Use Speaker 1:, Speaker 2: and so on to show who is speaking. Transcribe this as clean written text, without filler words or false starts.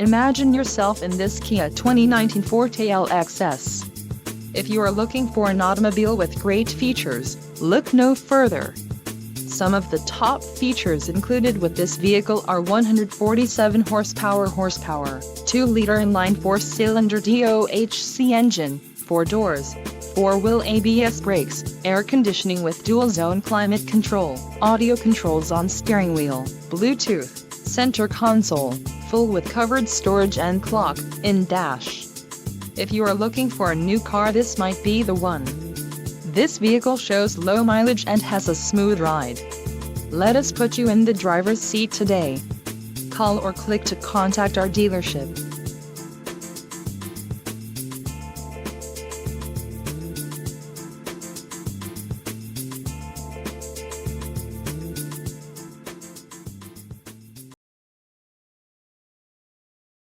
Speaker 1: Imagine yourself in this Kia 2019 Forte LXS. If you are looking for an automobile with great features, look no further. Some of the top features included with this vehicle are 147 horsepower, 2-liter inline 4-cylinder DOHC engine, 4 doors, 4-wheel ABS brakes, air conditioning with dual-zone climate control, audio controls on steering wheel, Bluetooth, center console, full with covered storage and clock-in dash. If you are looking for a new car, this might be the one. This vehicle shows low mileage and has a smooth ride. Let us put you in the driver's seat today. Call or click to contact our dealership.